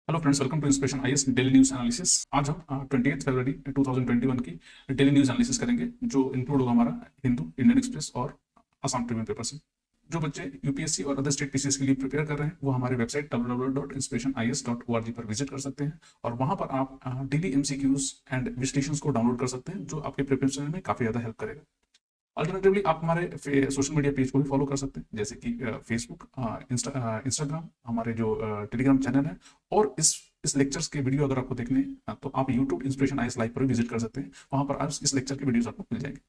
Hello friends, welcome to inspiration IAS daily news analysis. आज हम 28 फरवरी 2021 की डेली न्यूज एनालिसिस करेंगे, जो इंक्लूड होगा हमारा हिंदू, इंडियन एक्सप्रेस और असम ट्रिब्यून पेपर से। जो बच्चे यूपीएससी और अदर स्टेट पीसीएस के लिए प्रिपेयर कर रहे हैं वो हमारे वेबसाइट www.inspirationis.org पर विजिट कर सकते हैं और वहां पर आप डेली एमसीक्यूज एंड विश्लेषण को डाउनलोड कर सकते हैं, जो आपके प्रिपरेशन में काफी ज्यादा हेल्प करेगा। अल्टरनेटिवली आप हमारे सोशल मीडिया पेज को भी फॉलो कर सकते हैं, जैसे कि फेसबुक, इंस्टाग्राम, हमारे जो टेलीग्राम चैनल है। और इस लेक्चर्स के वीडियो अगर आपको देखने हैं तो आप यूट्यूब इंस्पिरेशन आईएएस लाइव पर भी विजिट कर सकते हैं। वहां पर आज इस लेक्चर के वीडियोस आपको मिल जाएंगे।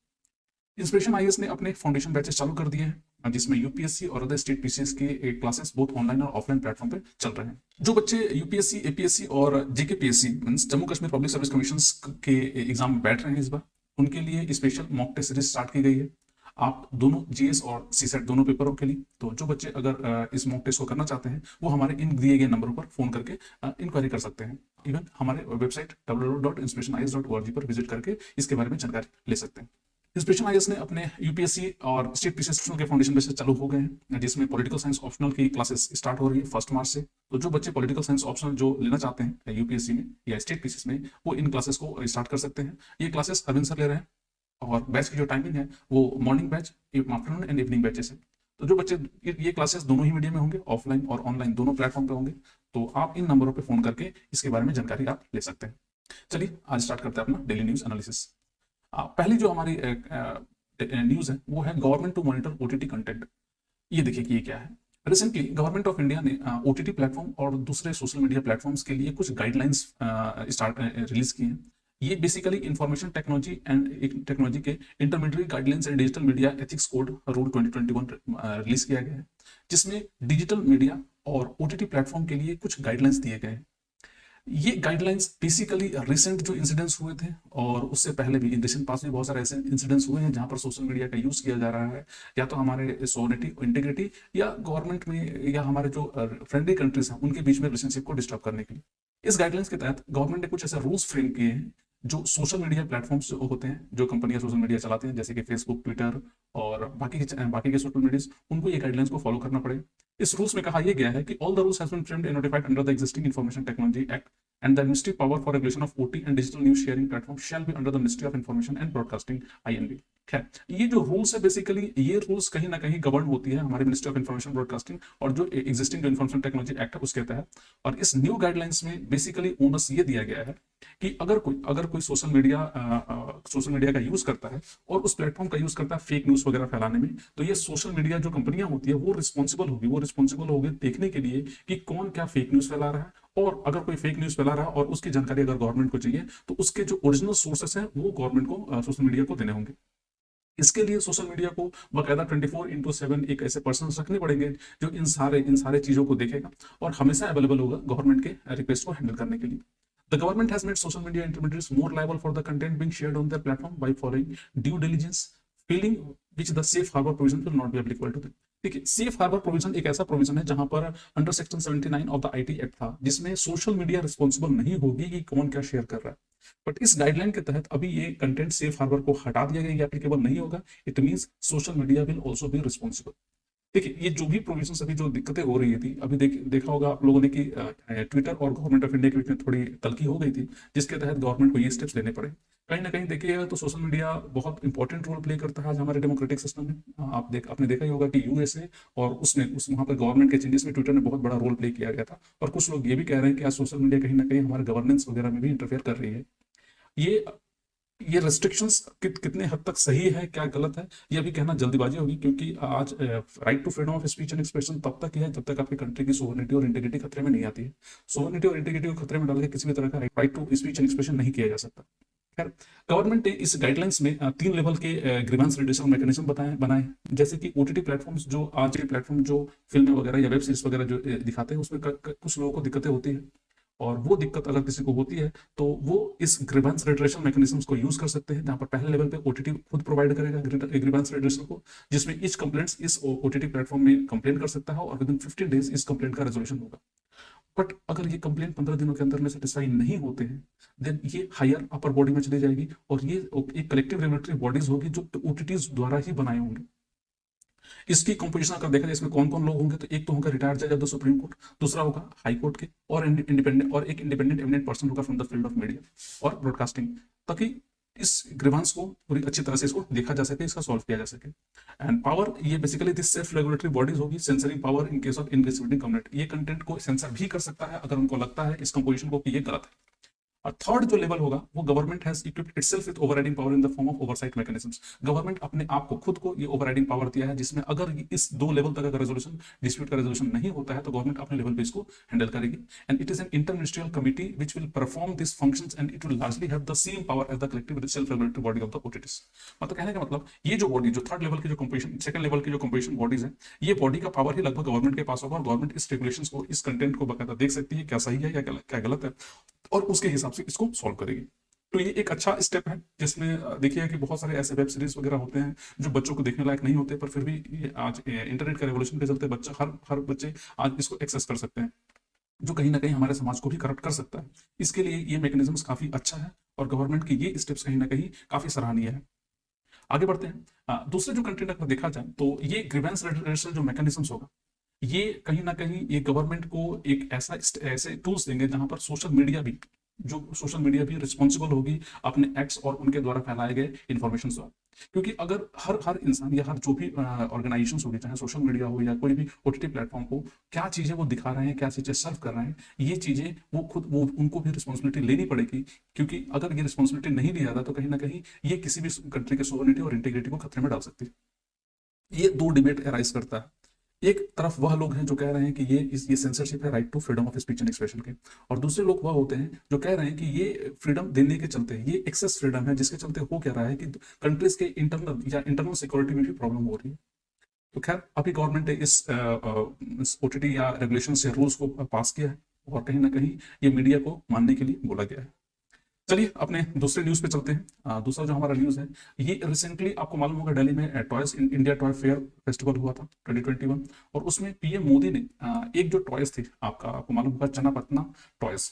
इंस्पिरेशन आईएएस ने अपने फाउंडेशन बैचेस चालू कर दिए हैं, जिसमें यूपीएससी और अदर स्टेट पीसीएस के क्लासेस बहुत ऑनलाइन और ऑफलाइन प्लेटफॉर्म पे चल रहे हैं। जो बच्चे यूपीएससी, एपीएससी और JKPSC means Jammu Kashmir public service commission के एग्जाम में बैठ रहे हैं इस बार, उनके लिए special mock test series start की गई है। आप दोनों जीएस और सीसेट दोनों पेपरों के लिए, तो जो बच्चे अगर इस मॉक टेस्ट को करना चाहते हैं वो हमारे इन दिए गए नंबरों पर फोन करके इंक्वायरी कर सकते हैं। इवन हमारे वेबसाइट www.inspirationis.org पर विजिट करके इसके बारे में जानकारी ले सकते हैं। इंस्पिरेशन आईएएस ने अपने यूपीएससी और स्टेट पीसीएस के फाउंडेशन बेसिस चालू हो गए हैं, जिसमें पॉलिटिकल साइंस ऑप्शनल की क्लासेस स्टार्ट हो रही है 1 मार्च से। तो जो बच्चे पॉलिटिकल साइंस ऑप्शनल जो लेना चाहते हैं यूपीएससी में या स्टेट पीसीएस में, वो इन क्लासेस को स्टार्ट कर सकते हैं। ये क्लासेस अरविंद सर ले रहे हैं और बैच की जो टाइमिंग है वो morning batch, afternoon and evening batches है। तो जो बच्चे ये क्लासेस दोनों ही मीडियम में होंगे, ऑफलाइन और ऑनलाइन दोनों प्लेटफॉर्म पे होंगे, तो आप इन नंबरों पे फोन करके इसके बारे में जानकारी आप ले सकते हैं। चलिए आज स्टार्ट करते हैं अपना डेली न्यूज एनालिसिस। पहली जो हमारी न्यूज है वो है government to monitor OTT content. ये देखिए कि ये क्या है। रिसेंटली गवर्नमेंट ऑफ इंडिया ने ओटीटी प्लेटफॉर्म और दूसरे सोशल मीडिया प्लेटफॉर्म्स के लिए कुछ गाइडलाइंस स्टार्ट रिलीज की हैं। ये basically information technology and technology के intermediate guidelines and digital media ethics code rule 2021 release किया गया है, जिसमें डिजिटल मीडिया और ओटीटी प्लेटफॉर्म के लिए कुछ गाइडलाइंस दिए गए हैं। ये गाइडलाइंस बेसिकली रिसेंट जो इंसिडेंट्स हुए थे और उससे पहले भी रिसेंट पास में बहुत सारे ऐसे इंसिडेंट्स हुए हैं जहां पर सोशल मीडिया का यूज किया जा रहा है, या तो हमारे सोवरेनिटी इंटीग्रिटी या गवर्नमेंट में या हमारे जो फ्रेंडली कंट्रीज हैं उनके बीच में रिलेशनशिप को डिस्टर्ब करने के लिए। इस गाइडलाइंस के तहत गवर्नमेंट ने कुछ ऐसे रूल्स फ्रेम किए हैं जो सोशल मीडिया प्लेटफॉर्म्स होते हैं, जो कंपनियां सोशल मीडिया चलाते हैं जैसे कि फेसबुक, ट्विटर और बाकी के सोशल मीडिया, उनको ये गाइडलाइंस को फॉलो करना पड़ेगा। इस रूल्स में कहा यह गया है कि all the rules has been framed and notified under the existing information technology act and the administrative power for regulation of OT and digital news sharing platform shall be under the Ministry of Information and Broadcasting INB। खैर, ये जो rules है basically ये rules कहीं ना कहीं govern होती है हमारे मिनिस्ट्री ऑफ इन्फॉर्मेशन ब्रॉडकास्टिंग और जो एग्जिस्टिंग जो इन्फॉर्मेशन टेक्नोलॉजी एक्ट है उसके तहत। और इस न्यू गाइडलाइंस में बेसिकली ओनस ये दिया गया है कि अगर कोई सोशल मीडिया का यूज करता है और उस प्लेटफॉर्म का यूज करता है फेक न्यूज वगैरह फैलाने में, तो ये सोशल मीडिया जो कंपनियां होती है वो रिस्पॉन्सिबल होगी देखने के लिए कि कौन क्या फेक न्यूज फैला रहा है। और अगर कोई फेक न्यूज फैला रहा है और उसकी जानकारी अगर गवर्नमेंट को चाहिए तो उसके जो ओरिजिनल सोर्सेस हैं वो गवर्नमेंट को सोशल मीडिया को देने होंगे। इसके लिए सोशल मीडिया को बाकायदा 24/7 एक ऐसे पर्सन रखने पड़ेंगे जो इन सारे चीजों को देखेगा और हमेशा अवेलेबल होगा गवर्नमेंट के रिक्वेस्ट को हैंडल करने के लिए। The government has made social media intermediaries more liable for the content being shared on their platform by following due diligence, feeling which the safe harbor provision will not be applicable to them। देखिए, safe harbour provision एक ऐसा provision है जहां पर under section 79 of the IT act था, जिसमें social media responsible नहीं होगी कि कौन क्या शेयर कर रहा है। बट इस गाइडलाइन के तहत अभी ये कंटेंट सेफ हार्बर को हटा दिया गया, एप्लीकेबल नहीं होगा। It means social media will also be responsible. देखिए, ये जो भी प्रोविजन अभी जो दिक्कतें हो रही थी, अभी देखा होगा आप लोगों ने कि ट्विटर और गवर्नमेंट ऑफ इंडिया के बीच में थोड़ी तलखी हो गई थी, जिसके तहत गवर्नमेंट को ये स्टेप्स लेने पड़े। कहीं ना कहीं देखिएगा तो सोशल मीडिया बहुत इंपॉर्टेंट रोल प्ले करता है आज हमारे डेमोक्रेटिक सिस्टम में। आपने देखा ही होगा कि यूएसए और वहाँ पर गवर्नमेंट के चेंजेस में ट्विटर ने बहुत बड़ा रोल प्ले किया गया था। और कुछ लोग ये भी कह रहे हैं कि आज सोशल मीडिया कहीं ना कहीं हमारे गवर्नेंस वगैरह में भी इंटरफेयर कर रही है। ये ये रेस्ट्रिक्शंस कितने हद तक सही है, क्या गलत है, ये अभी कहना जल्दीबाजी होगी, क्योंकि आज right to freedom of speech and expression तब तक है जब तक आपकी कंट्री की सोवरेनिटी और इंटीग्रिटी खतरे में नहीं आती है। सोवरेनिटी और इंटीग्रिटी को खतरे में डाल के किसी भी तरह का right to speech and expression नहीं किया जा सकता। खैर, गवर्नमेंट ने इस गाइडलाइंस में 3 लेवल के ग्रीवेंस रिड्यूसल मैकेनिज्म बनाए, जैसे कि ओटीटी प्लेटफॉर्म्स, जो आज के प्लेटफॉर्म जो फिल्में वगैरह या वेब सीरीज वगैरह जो दिखाते हैं उसमें कुछ लोगों को दिक्कतें होती है। और वो दिक्कत अगर किसी को होती है तो वो इस ग्रीवेंस रिड्रेसल मैकेनिज्म्स को यूज कर सकते हैं, जहां पर पहले लेवल पे ओटीटी खुद प्रोवाइड करेगा ग्रीवेंस रिड्रेसल को, जिसमें इच कंप्लेंट्स इस ओटीटी प्लेटफॉर्म में कंप्लेन कर सकता है और विद इन 15 डेज इस कंप्लेंट का रेजोल्यूशन होगा। बट अगर ये कंप्लेंट 15 दिनों के अंदर में सेटिस्फाई नहीं होते हैं, देन ये हायर अपर बॉडी में चली जाएगी और ये एक कलेक्टिव रेगुलेटरी बॉडीज होगी जो ओटीटीज द्वारा ही बनाए होंगे। इसकी कंपोजिशन अगर देखा जाए इसमें कौन कौन लोग होंगे, तो एक तो होगा रिटायर्ड जज ऑफ द सुप्रीम कोर्ट, दूसरा होगा हाई कोर्ट के, और इंडिपेंडेंट, और एक इंडिपेंडेंट एमिनेंट पर्सन होगा from the field of media और ब्रॉडकास्टिंग, ताकि इस ग्रीवांस को पूरी अच्छी तरह से इसको देखा जा सके, इसका सॉल्व किया जा सके। एंड पावर, ये basically this self regulatory bodies होगी, censoring power in case of ingressivity content, ये कंटेंट को सेंसर भी कर सकता है अगर उनको लगता है इस कंपोजिशन को कि ये गलत है। और थर्ड जो लेवल होगा वो government has equipped itself with overriding power in the form of oversight mechanisms. Government अपने आप को, खुद को ये ओवरराइडिंग पावर दिया है, जिसमें अगर इस दो लेवल तक अगर रेजोल्यूशन, डिस्प्यूट का रेजोल्यूशन नहीं होता है तो गवर्नमेंट अपने लेवल पे इसको हैंडल करेगी। And it is an interministerial committee which will perform this functions and it will largely have the same power as the collective self regulatory body of the OTTs. मतलब कहने का मतलब ये जो बॉडी, जो थर्ड लेवल की जो composition, second level की जो कंपोजिशन बॉडीज है, ये बॉडी का पावर ही लगभग गवर्नमेंट के पास होगा, और गवर्नमेंट इस रेगुलेशंस को, इस कंटेंट को बकायदा देख सकती है क्या सही है या क्या गलत है, और उसके हिसाब से इसको सॉल्व करेगी। तो ये एक अच्छा स्टेप है, जिसमें देखिए कि बहुत सारे ऐसे वेब सीरीज वगैरह होते हैं जो बच्चों को देखने लायक नहीं होते, पर फिर भी ये आज इंटरनेट का रेवोल्यूशन के चलते बच्चा, हर बच्चे आज इसको एक्सेस कर सकते हैं, जो कहीं ना कहीं हमारे समाज को भी करप्ट कर सकता है। इसके लिए ये मैकेनिज्म काफी अच्छा है, और गवर्नमेंट की ये स्टेप्स कहीं ना कहीं काफी सराहनीय है। आगे बढ़ते हैं। दूसरे जो कंटेंट अगर देखा जाए तो ये ग्रीवेंस रेडरेशन जो मैकेनिज्म होगा, ये कहीं ना कहीं ये गवर्नमेंट को एक ऐसे टूल्स देंगे जहां पर सोशल मीडिया भी रिस्पॉन्सिबल होगी अपने एक्ट्स और उनके द्वारा फैलाए गए इन्फॉर्मेशन से। क्योंकि अगर हर हर इंसान या हर जो भी ऑर्गेनाइजेशन होगी, चाहे सोशल मीडिया हो या कोई भी ओटीटी प्लेटफॉर्म हो, क्या चीजें वो दिखा रहे हैं, क्या चीजें सर्व कर रहे हैं, ये चीजें वो उनको भी रिस्पॉन्सिबिलिटी लेनी पड़ेगी। क्योंकि अगर ये रिस्पॉन्सिबिलिटी नहीं लिया जाता तो कहीं ना कहीं ये किसी भी कंट्री के सोवरेनिटी और इंटीग्रिटी को खतरे में डाल सकती है। ये दो डिबेट अराइज करता है। एक तरफ वह लोग हैं जो कह रहे हैं कि ये सेंसरशिप है right to freedom of speech and expression के, और दूसरे लोग वह होते हैं जो कह रहे हैं कि ये फ्रीडम देने के चलते, ये एक्सेस फ्रीडम है जिसके चलते हो क्या रहा है कि कंट्रीज के इंटरनल सिक्योरिटी में भी प्रॉब्लम हो रही है। तो खैर अभी गवर्नमेंट ने इस ओटीटी या रेगुलेशन से रूल्स को पास किया है, और कहीं ना कहीं ये मीडिया को मानने के लिए बोला गया है। चलिए अपने दूसरे न्यूज पे चलते हैं। दूसरा जो हमारा न्यूज है, ये रिसेंटली आपको मालूम होगा दिल्ली में toys India toy fair festival हुआ था 2021, और उसमें पीएम मोदी ने एक जो टॉयज थी, आपको मालूम होगा Channapatna toys.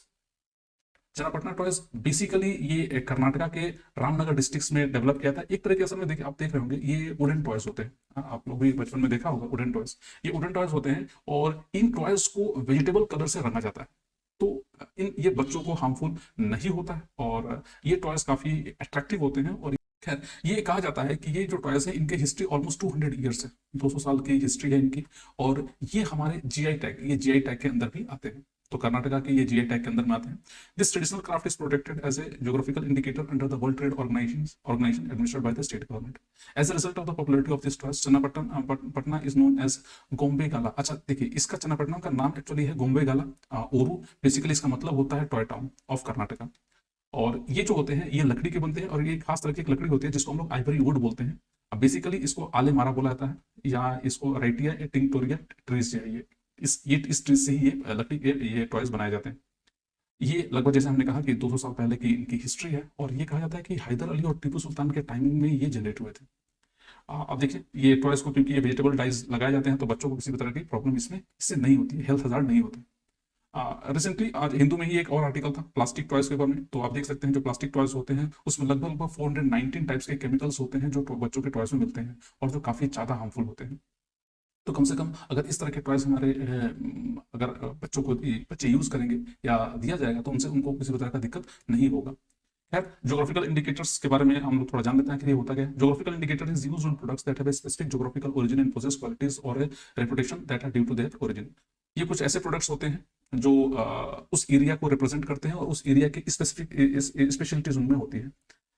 Channapatna toys basically ये कर्नाटका के रामनगर डिस्ट्रिक्ट में डेवलप किया था। एक तरह के असल में देखिए, आप देख रहे होंगे ये वुडन टॉयज होते हैं, आप लोग भी बचपन में देखा होगा वुडन टॉयज। ये वुडन टॉयज होते हैं, और इन टॉयज को वेजिटेबल कलर से रंगा जाता है, तो ये बच्चों को हार्मफुल नहीं होता है, और ये टॉयज काफी अट्रैक्टिव होते हैं। और खैर ये कहा जाता है कि ये जो टॉयज है इनकी हिस्ट्री ऑलमोस्ट 200 ईयर्स है, 200 साल की हिस्ट्री है इनकी, और ये हमारे जीआई टैग के अंदर भी आते हैं। तो कर्नाटका के ये जीआई टैग के अंदर में आते हैं। This traditional craft is protected as a geographical indicator under the world trade organization administered by the state government. As a result of the popularity of this toys, Channapatna is known as Gombe Gala. अच्छा देखिए, इसका चन्नापटना का नाम actually है गोम्बे गाला ओरू। Basically इसका मतलब होता है टॉय टाउन ऑफ कर्नाटका। और ये जो होते हैं ये लकड़ी के बनते हैं, और ये खास तरह की एक लकड़ी होती है जिसको हम लोग आइवरी वुड बोलते हैं। अब बेसिकली इसको आले मारा बोला जाता है, या इसको राइटिया टिंक्टोरिया ट्रीज है। इस ट्रीज से ही ये लकड़ी के ये टॉयज बनाए जाते हैं। ये लगभग जैसे हमने कहा कि 200 साल पहले की इनकी हिस्ट्री है, और ये कहा जाता है कि हैदर अली और टीपू सुल्तान के टाइमिंग में ये जनरेट हुए थे। अब देखिए ये टॉयज को, क्योंकि ये वेजिटेबल डाइज लगाए जाते हैं, तो बच्चों को किसी भी तरह की प्रॉब्लम इससे नहीं होती है, हेल्थ हजार्ड नहीं होते। रिसेंटली आज हिंदू में ही एक और आर्टिकल था प्लास्टिक टॉयज के बारे में, तो आप देख सकते हैं जो प्लास्टिक टॉयज होते हैं उसमें लगभग 419 टाइप्स के केमिकल्स होते हैं जो बच्चों के टॉयज में मिलते हैं, और जो काफी ज्यादा हार्मफुल होते हैं। तो कम से कम अगर इस तरह के टॉयज हमारे अगर बच्चे यूज करेंगे या दिया जाएगा, तो उनको किसी भी तरह का दिक्कत नहीं होगा। खैर ज्योग्राफिकल इंडिकेटर्स के बारे में हम लोग थोड़ा जान लेते हैं कि ये होता क्या है। Geographical indicator is used on products that have a specific geographical origin and possess qualities or a reputation that are due to their origin. ये कुछ ऐसे प्रोडक्ट्स होते हैं जो उस एरिया को रिप्रेजेंट करते हैं, और उस एरिया की स्पेसिफिक स्पेशलिटीज उनमें होती है।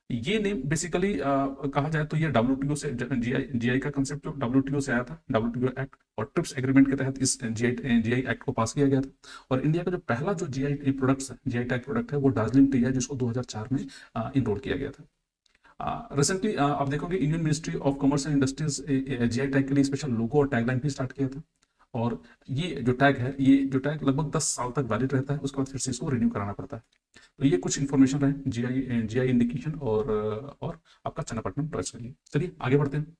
ये नेम बेसिकली कहा जाए तो ये डब्ल्यूटीओ से, जीआई का कंसेप्ट जो डब्ल्यूटीओ से आया था, डब्ल्यूटीओ एक्ट और ट्रिप्स एग्रीमेंट के तहत इस जीआई एक्ट को पास किया गया था। और इंडिया का जो पहला जो जीआई प्रोडक्ट्स है, जीआई टैग प्रोडक्ट है, वो दार्जिलिंग टी है, जिसको 2004 में इनरोल किया गया था। रिसेंटली आप देखोगे Indian ministry of commerce and industries GI tag के लिए स्पेशल लोगो और टैगलाइन भी स्टार्ट किया था। और ये जो टैग लगभग 10 साल तक वैलिड रहता है, उसके बाद फिर से इसको रिन्यू कराना पड़ता है। तो ये कुछ इन्फॉर्मेशन रहे जीआई इंडिकेशन और आपका चन्नापट्टनम टॉयज के लिए। चलिए आगे बढ़ते हैं।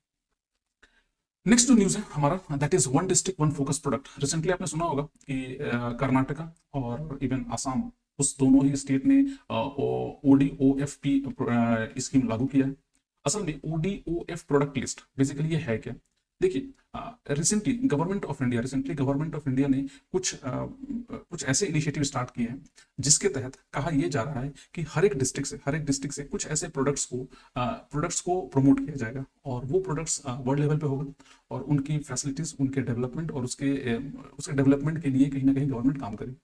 नेक्स्ट जो न्यूज है हमारा, that is one district one focus product. Recently आपने सुना होगा कि कर्नाटका और इवन आसाम, उस दोनों ही स्टेट ने ODOFP स्कीम लागू किया है। असल में ODOF प्रोडक्ट लिस्ट बेसिकली ये है क्या, देखिए, रिसेंटली गवर्नमेंट ऑफ इंडिया ने कुछ ऐसे इनिशिएटिव स्टार्ट किए हैं जिसके तहत कहा यह जा रहा है कि हर एक डिस्ट्रिक्ट से कुछ ऐसे प्रोडक्ट्स को प्रमोट किया जाएगा, और वो प्रोडक्ट्स वर्ल्ड लेवल पे होगा, और उनकी फैसिलिटीज, उनके डेवलपमेंट और उसके डेवलपमेंट के लिए कहीं ना कहीं गवर्नमेंट काम करेगी।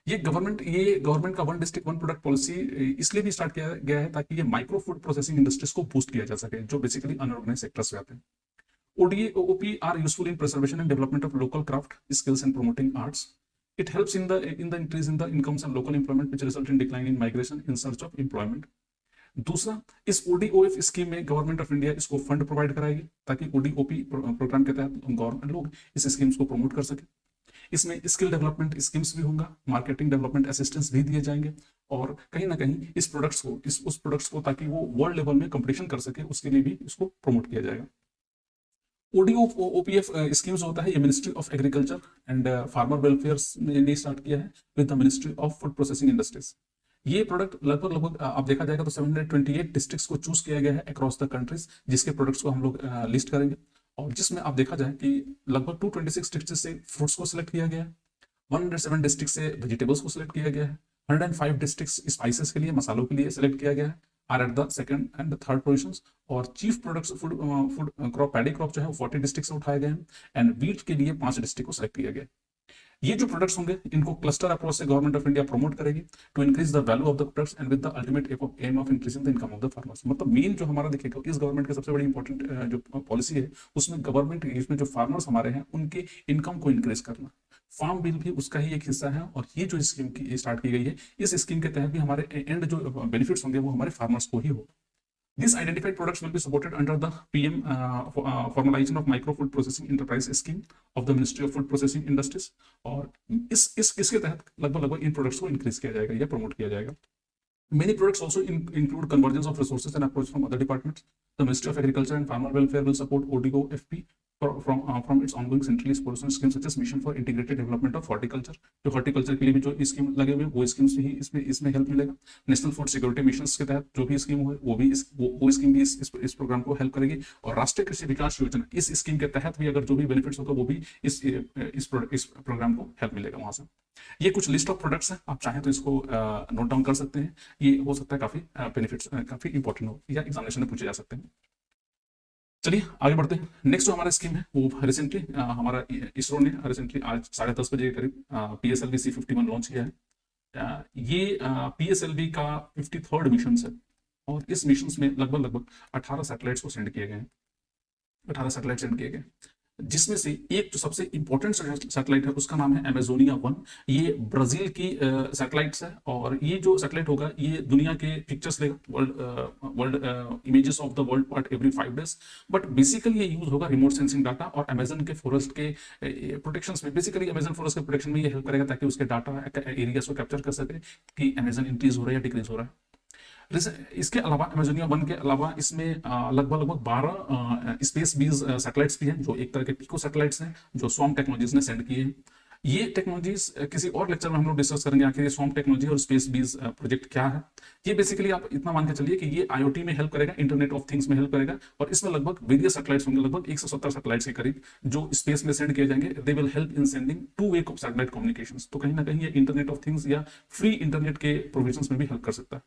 ये गवर्नमेंट का one district one product policy इसलिए भी स्टार्ट किया गया है ताकि ये माइक्रो फूड प्रोसेसिंग इंडस्ट्रीज को बूस्ट किया जा सके, जो बेसिकली अनऑर्गेनाइज सेक्टर से आते हैं। ODA, OOP are useful in preservation and development of local craft skills and promoting arts. It helps in the increase in the incomes and local employment, which result in decline in migration in search of employment. दूसरा, इस ODOF scheme में government of India इसको fund provide कराएगी ताकि ODOP programme के तहत government लोग इस स्कीम्स को प्रमोट कर सके। इसमें स्किल डेवलपमेंट स्कीम्स भी होगा, मार्केटिंग डेवलपमेंट असिस्टेंस भी दिए जाएंगे, और कहीं ना कहीं उस प्रोडक्ट्स को ताकि वो वर्ल्ड लेवल में कंपटीशन कर सके उसके लिए भी इसको प्रमोट किया जाएगा। ODOPF स्कीम्स होता है, ये ministry of agriculture and farmer welfare ने स्टार्ट किया है with the ministry of food processing industries. ये प्रोडक्ट लगभग आप देखा जाएगा तो 728 डिस्ट्रिक्ट्स को चूज किया गया है अक्रॉस द कंट्रीज, जिसके प्रोडक्ट्स को हम लोग लिस्ट करेंगे, और जिसमें आप देखा जाए कि लगभग 226 डिस्ट्रिक्ट से फ्रूट्स को सिलेक्ट किया गया है, 107 डिस्ट्रिक्ट से वेजिटेबल्स को सिलेक्ट किया गया है, 105 डिस्ट्रिक्ट स्पाइसेस के लिए, मसालों के लिए सिलेक्ट किया गया है, are at the second and third positions, और chief products food crop paddy crop जो है वो 40 डिस्ट्रिक्ट से उठाए गए हैं, एंड वीट के लिए 5 डिस्ट्रिक्ट को सिलेक्ट किया गया। ये जो प्रोडक्ट्स होंगे इनको क्लस्टर अप्रोच से गवर्नमेंट ऑफ इंडिया प्रमोट करेगी to increase the value of the products and with the ultimate aim of increasing the income of the farmers. मतलब मेन जो हमारा देखिएगा इस गवर्नमेंट की सबसे बड़ी इंपॉर्टेंट जो पॉलिसी है उसमें गवर्नमेंट इसमें जो फार्मर्स हमारे हैं उनके इनकम को इंक्रीज करना, फार्म बिल भी उसका ही एक हिस्सा है, और ये जो स्कीम की स्टार्ट की गई है इस स्कीम के तहत भी हमारे एंड जो बेनिफिट्स होंगे वो हमारे फार्मर्स को ही होगा। These identified products will be supported under the PM formalization of micro food processing enterprise scheme of the Ministry of Food Processing Industries, और इसके तहत लगभग इन प्रोडक्ट्स को इंक्रीज किया जाएगा या प्रमोट किया जाएगा। Many products also include convergence of resources and approach from other departments. The Ministry of Agriculture and Farmer Welfare will support ODOFP from its ongoing centrally sponsored schemes such as Mission for Integrated Development of Horticulture. जो horticulture के लिए भी जो scheme लगे हुए वो schemes ही इसमें help मिलेगा। नेशनल फूड सिक्योरिटी मिशन के तहत जो भी स्कीम है वो स्कीम भी इस प्रोग्राम को हेल्प करेगी, और राष्ट्रीय कृषि विकास योजना इस स्कीम के तहत भी अगर जो भी बेनिफिट्स होगा वो भी इस प्रोग्राम को हेल्प मिलेगा वहां से। ये कुछ लिस्ट ऑफ प्रोडक्ट्स हैं, आप चाहें तो इसको नोट डाउन कर सकते हैं, ये हो सकता है काफी बेनिफिट्स काफी इंपॉर्टेंट हो या एग्जामिनेशन में पूछे जा सकते हैं। चलिए आगे बढ़ते हैं। नेक्स्ट जो हमारा स्कीम है वो रिसेंटली हमारा इसरो ने रिसेंटली आज 10:30 बजे के करीब PSLV C51 लॉन्च किया है। ये PSLV का 53rd मिशन है, और इस मिशन में लगभग 18 सैटेलाइट्स को सेंड किए गए हैं, 18 सैटेलाइट सेंड किए गए, जिसमें से एक जो सबसे इंपॉर्टेंट सैटेलाइट है उसका नाम है अमेजोनिया 1। ये ब्राजील की सैटेलाइट्स है, और ये जो सैटेलाइट होगा ये दुनिया के पिक्चर्स लेगा, world images of the world part every 5 days, but basically ये यूज होगा रिमोट सेंसिंग डाटा और अमेजन के फॉरेस्ट के प्रोटेक्शन में। बेसिकली अमेजन फॉरेस्ट के प्रोटेक्शन में ये हेल्प करेगा ताकि उसके डाटा एरियाज को कैप्चर कर सके कि अमेजन इंक्रीज हो रहा है या डिक्रीज हो रहा है। इसके अलावा अमेजोनिया 1 के अलावा इसमें लगभग 12 स्पेस बीज सैटेलाइट्स भी हैं, जो एक तरह के पिको सैटेलाइट्स हैं जो स्वॉर्म टेक्नोलॉजीज ने सेंड किए हैं। ये टेक्नोलॉजीज किसी और लेक्चर में हम लोग डिस्कस करेंगे आखिर ये स्वॉर्म टेक्नोलॉजी और स्पेस बीज प्रोजेक्ट क्या है। ये बेसिकली आप इतना मान के चलिए कि ये IoT में हेल्प करेगा, इंटरनेट ऑफ थिंग्स में हेल्प करेगा, और इसमें लगभग वेरियस सैटेलाइट्स होंगे, लगभग 170 सैटेलाइट्स के करीब जो स्पेस में सेंड किए जाएंगे। They will help in sending two way satellite communications. तो कहीं ना कहीं ये इंटरनेट ऑफ थिंग्स या फ्री इंटरनेट के प्रोविजंस में भी हेल्प कर सकता है।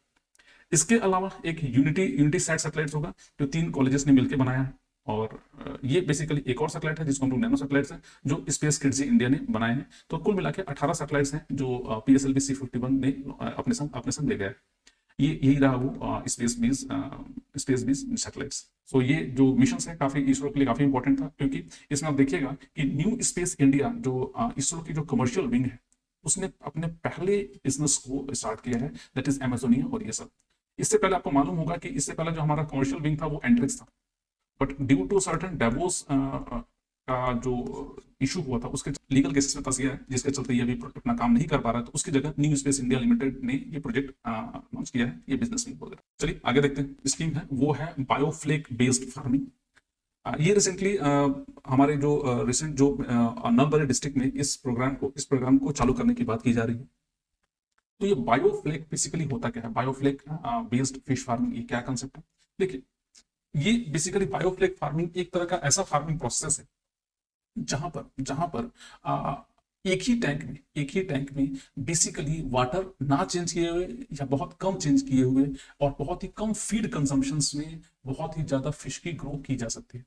इसके अलावा एक यूनिटी सैट सैटेलाइट्स होगा जो 3 कॉलेजेस ने मिलकर बनाया है, और ये बेसिकली एक और सैटेलाइट है जिसको हम लोग नैनो सैटेलाइट्स हैं जो स्पेस किड्स इंडिया ने बनाए हैं। तो कुल मिला के 18 सैटेलाइट्स हैं जो PSLV C51 ने अपने संग ले गया है। यही रहा वो स्पेस बीज सैटेलाइट्स। सो ये जो मिशन है काफी इसरो के लिए काफी इंपॉर्टेंट था, क्योंकि इसमें आप देखिएगा कि न्यू स्पेस इंडिया जो इसरो की जो कमर्शियल विंग है उसने अपने पहले बिजनेस को स्टार्ट किया है, दैट इज अमेजोनिया। और ये सब इससे पहले आपको मालूम होगा कि इससे पहले जो हमारा कमर्शियल विंग था वो एंट्रिक्स था, but due to certain Devas का जो इशू हुआ था उसके लीगल केसेस में फंस गया है, जिसके चलते ये अभी अपना काम नहीं कर पा रहा है। तो उसकी जगह न्यू स्पेस इंडिया लिमिटेड ने ये प्रोजेक्ट लॉन्च किया है, ये बिजनेस विंग वगैरह। चलिए आगे देखते हैं। स्कीम है वो है बायोफ्लेक बेस्ड फार्मिंग। ये रिसेंटली हमारे जो रिसेंट जो नलबरी डिस्ट्रिक्ट में इस प्रोग्राम को चालू करने की बात की जा रही है। तो ये बायोफ्लेक बेसिकली होता क्या है, बायोफ्लेक बेस्ड फिश फार्मिंग, ये क्या कंसेप्ट है? देखिए, ये बेसिकली बायोफ्लैक फार्मिंग एक तरह का ऐसा फार्मिंग प्रोसेस है जहां पर आ, एक ही टैंक में बेसिकली वाटर ना चेंज किए हुए या बहुत कम चेंज किए हुए और बहुत ही कम फीड कंजम्पशंस में बहुत ही ज्यादा फिश की ग्रो की जा सकती है।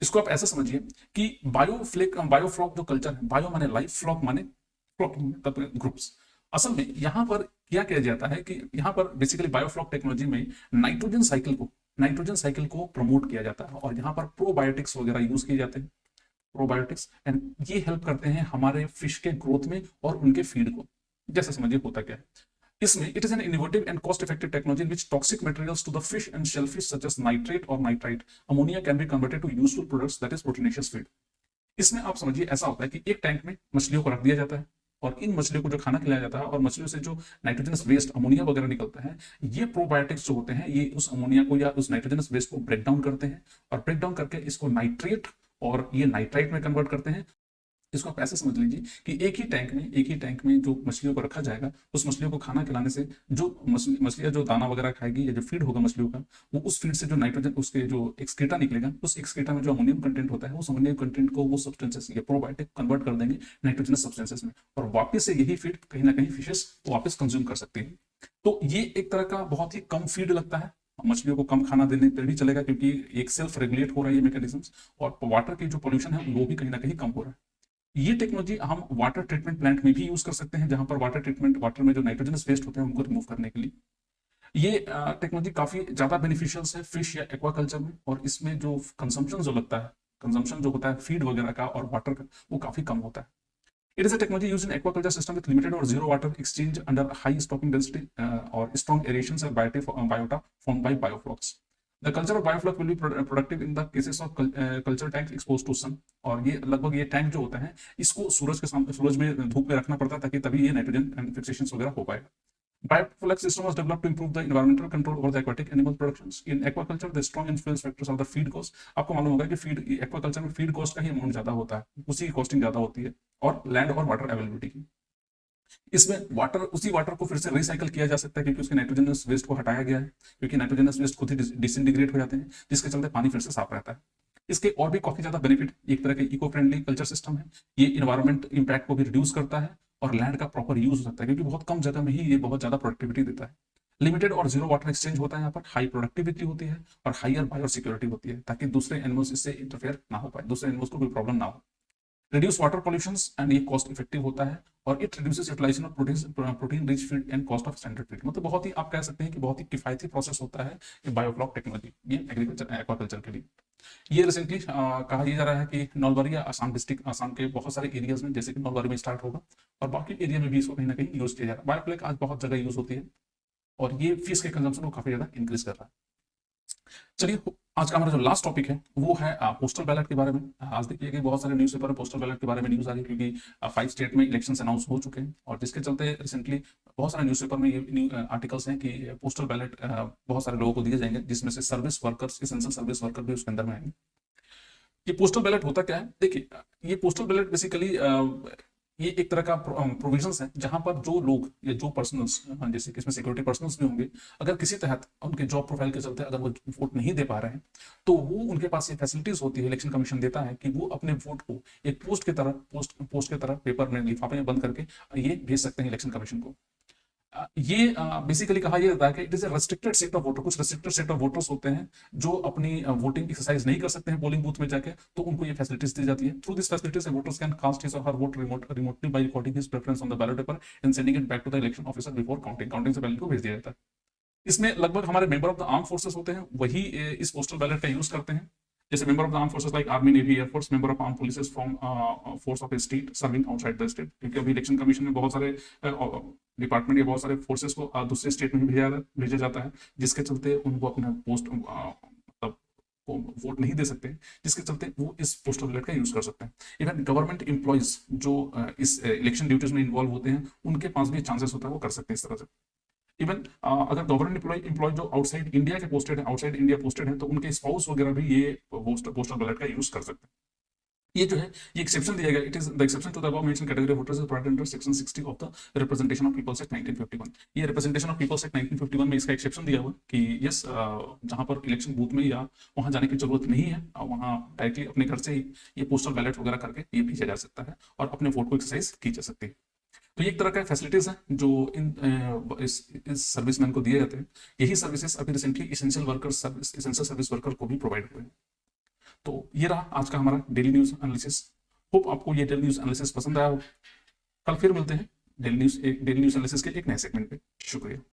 इसको आप ऐसा समझिए कि बायोफ्लॉक जो कल्चर है, बायो माने लाइफ, फ्लॉक माने फ्लॉकिंग मतलब ग्रुप्स। असल में यहाँ पर क्या किया जाता है कि यहाँ पर बेसिकली बायोफ्लॉक टेक्नोलॉजी में नाइट्रोजन साइकिल को प्रमोट किया जाता है और यहाँ पर प्रोबायोटिक्स वगैरह यूज किए जाते हैं। प्रोबायोटिक्स एंड ये हेल्प करते हैं हमारे फिश के ग्रोथ में और उनके फीड को। जैसे समझिए होता क्या है इसमें, it is an innovative and cost effective technology in which toxic materials to the fish and shellfish such as nitrate और nitrite ammonia can be converted to useful products that is proteinaceous feed. इसमें आप समझिए ऐसा होता है कि एक tank में मछलियों को रख दिया जाता है और इन मछलियों को जो खाना खिलाया जाता है और मछलियों से जो नाइट्रोजनस वेस्ट अमोनिया वगैरह निकलता है, ये प्रोबायोटिक्स जो होते हैं ये उस अमोनिया को या उस नाइट्रोजनस वेस्ट को ब्रेक डाउन करते हैं और ब्रेक डाउन करके इसको नाइट्रेट और ये नाइट्राइट में कन्वर्ट करते हैं। इसको आप ऐसे समझ लीजिए कि एक ही टैंक में जो मछलियों को रखा जाएगा, उस मछलियों को खाना खिलाने से जो मछलियां जो दाना वगैरह खाएगी या जो फीड होगा मछलियों का, वो उस फीड से जो नाइट्रोजन उसके जो एक्सक्रीटा निकलेगा, उस एक्सक्रीटा में जो अमोनियम कंटेंट होता है, उस अमोनियम कंटेंट को वो सब्सटेंसेस ये प्रोबायोटिक कन्वर्ट कर देंगे नाइट्रोजनस सब्सटेंसेस में और वापस से यही फीड कहीं ना कहीं फिशेस वापस कंज्यूम कर सकते हैं। तो ये एक तरह का बहुत ही कम फीड लगता है, मछलियों को कम खाना देने पर भी चलेगा क्योंकि एक सेल्फ रेगुलेट हो रहा है ये मैकेनिज्म्स, और वाटर की जो पोल्यूशन है वो भी कहीं ना कहीं कम हो रहा है। ये टेक्नोलॉजी हम वाटर ट्रीटमेंट प्लांट में भी यूज कर सकते हैं, जहां पर वाटर में जो नाइट्रोजनस वेस्ट होते हैं उनको रिमूव करने के लिए। ये टेक्नोलॉजी काफी ज्यादा बेनिफिशियल है फिश या एक्वाकल्चर में, और इसमें जो कंजम्पशन जो लगता है, कंजम्पशन जो होता है फीड वगैरह का और वाटर का, वो काफी कम होता है। It is a technology used in aquaculture system with limited or zero water exchange under high stocking density और strong aeration and biota formed by bioflocks. The culture of biofloc will be productive in the cases of culture tanks exposed to sun. और ये लगभग ये tank जो होता है इसको सूरज के सामने, सूरज में धूप में रखना पड़ता है ताकि तभी ये नाइट्रोजन एंड फिक्सेशन वगैरह हो पाएगा। Biofloc system was developed to improve the environmental control over the aquatic animal productions. In aquaculture, the strong influence factors are the feed cost. आपको मालूम होगा कि फीड एक्वाकल्चर में फीड कॉस्ट का ही amount ज्यादा होता है, उसी की कॉस्टिंग ज्यादा होती है, और लैंड और वाटर अवेलेबिलिटी की। इसमें उसी वाटर को फिर से रिसाइकल किया जा सकता है क्योंकि उसके नाइट्रोजनस वेस्ट को हटाया गया है, क्योंकि नाइट्रोजनस वेस्ट खुद ही डिसइंटीग्रेट हो जाते हैं, जिसके चलते पानी फिर से साफ रहता है। इसके और भी काफी ज्यादा बेनिफिट, एक तरह के इको फ्रेंडली कल्चर सिस्टम है, ये इन्वायरमेंट इंपैक्ट को भी रिड्यूस करता है और लैंड का प्रॉपर यूज हो सकता है क्योंकि बहुत कम जगह में ही ये बहुत ज्यादा प्रोडक्टिविटी देता है। Limited or zero water exchange होता है, यहाँ पर हाई प्रोडक्टिविटी होती है और हायर बायो सिक्योरिटी होती है ताकि दूसरे एनिमल्स इससे इंटरफेयर ना हो पाए, दूसरे एनिमल्स को कोई प्रॉब्लम ना हो। रिड्यूस वाटर पॉल्यूशन एंड ये कॉस्ट इफेक्टिव होता है और it reduces utilization of protein rich feed and cost of standard feed. मतलब बहुत ही आप कह सकते हैं कि बहुत ही किफायती प्रोसेस होता है ये बायोफ्लॉक टेक्नोलॉजी, ये एग्रीकल्चर एक्वाकल्चर के लिए। ये रिसेंटली कहा जा रहा है कि नौलवारी आसाम डिस्ट्रिक्ट, आसाम के बहुत सारे एरियाज में, जैसे कि नौलवारी में स्टार्ट होगा और बाकी एरिया में भी इसको कहीं ना कहीं यूज किया जा रहा है। बायोफ्लैक आज बहुत जगह यूज होती है और ये फिश के कंजम्पशन को काफी ज्यादा इंक्रीज कर रहा है। चलिए, आज का हमारा जो लास्ट टॉपिक है वो है पोस्टल बैलेट के बारे में। आज देखिए कि बहुत सारे न्यूज़पेपर में पोस्टल बैलेट के बारे में न्यूज आ रही है क्योंकि 5 स्टेट में इलेक्शन अनाउंस हो चुके हैं और जिसके चलते रिसेंटली बहुत सारे न्यूज़पेपर में ये आर्टिकल्स हैं कि पोस्टल बैलेट बहुत सारे लोगों को दिए जाएंगे, जिसमें से service workers, essential service worker भी उसके अंदर में आएंगे। ये पोस्टल बैलेट होता क्या है, देखिए ये पोस्टल बैलेट बेसिकली ये एक तरह का प्रोविजंस है जहां पर जो लोग या जो पर्सनल्स, जैसे कि इसमें सिक्योरिटी पर्सनल्स भी होंगे, अगर किसी तहत उनके जॉब प्रोफाइल के चलते अगर वो वोट नहीं दे पा रहे हैं तो वो उनके पास ये फैसिलिटीज होती है, इलेक्शन कमीशन देता है कि वो अपने वोट को एक पोस्ट की तरह पेपर में लिफाफे में बंद करके ये भेज सकते हैं इलेक्शन कमीशन को। ये बेसिकली कहा यह जाता है कि it is a restricted set of voter, कुछ रेस्ट्रिक्टेड सेट ऑफ वोटर्स होते हैं जो अपनी वोटिंग एक्सरसाइज नहीं कर सकते हैं पोलिंग बूथ में जाके, तो उनको ये फैसिलिटीज दी जाती है। Through this facilities voters can cast his or her vote remotely by recording his preference on the ballot paper and sending it back to the election officer before counting से पहले को भेज दिया जाता है। इसमें लगभग हमारे member of the arm forces होते हैं वही इस पोस्टल बैलेट का यूज करते हैं, जैसे member of the arm forces like army, navy, air force, member of arm police from force of A state serving outside the state, क्योंकि अभी इलेक्शन कमीशन में बहुत सारे डिपार्टमेंट या बहुत सारे फोर्सेस को दूसरे स्टेट में भी भेजा जाता है, जिसके चलते उनको अपना पोस्ट मतलब वोट नहीं दे सकते, जिसके चलते वो इस पोस्टल बैलेट का यूज कर सकते हैं। इवन गवर्नमेंट एम्प्लॉयज जो इस इलेक्शन ड्यूटीज में इन्वॉल्व होते हैं उनके पास भी चांसेस होता है वो कर सकते हैं इस तरह से। इवन अगर गवर्नमेंट एम्प्लॉय जो आउटसाइड इंडिया के पोस्टेड है, आउटसाइड इंडिया पोस्टेड है, तो उनके स्पाउस वगैरह भी ये पोस्टल बैलेट का यूज कर सकते हैं। ये जो है ये एक्सेप्शन दिया गया, it is the exception to the above mentioned category of voters is provided under section 60 of the representation of people's act 1951। ये रिप्रेजेंटेशन ऑफ पीपल्स एक्ट 1951 में इसका एक्सेप्शन दिया हुआ कि यस, जहां पर इलेक्शन बूथ में या वहां जाने की जरूरत नहीं है, वहां डायरेक्टली अपने घर से ही ये पोस्टल बैलेट वगैरह करके ये भेजा जा सकता है और अपने वोट को एक्सरसाइज की जा सकती है। तो ये एक तरह का फैसिलिटीज है जो इस सर्विसमैन को दिए जाते हैं। यही सर्विसेज अभी रिसेंटली इसेंशियल सर्विस वर्कर को भी प्रोवाइड हुए हैं। तो ये रहा आज का हमारा डेली न्यूज एनालिसिस। होप आपको ये डेली न्यूज एनालिसिस पसंद आया हो। कल फिर मिलते हैं डेली न्यूज एनालिसिस के एक नए सेगमेंट पे। शुक्रिया।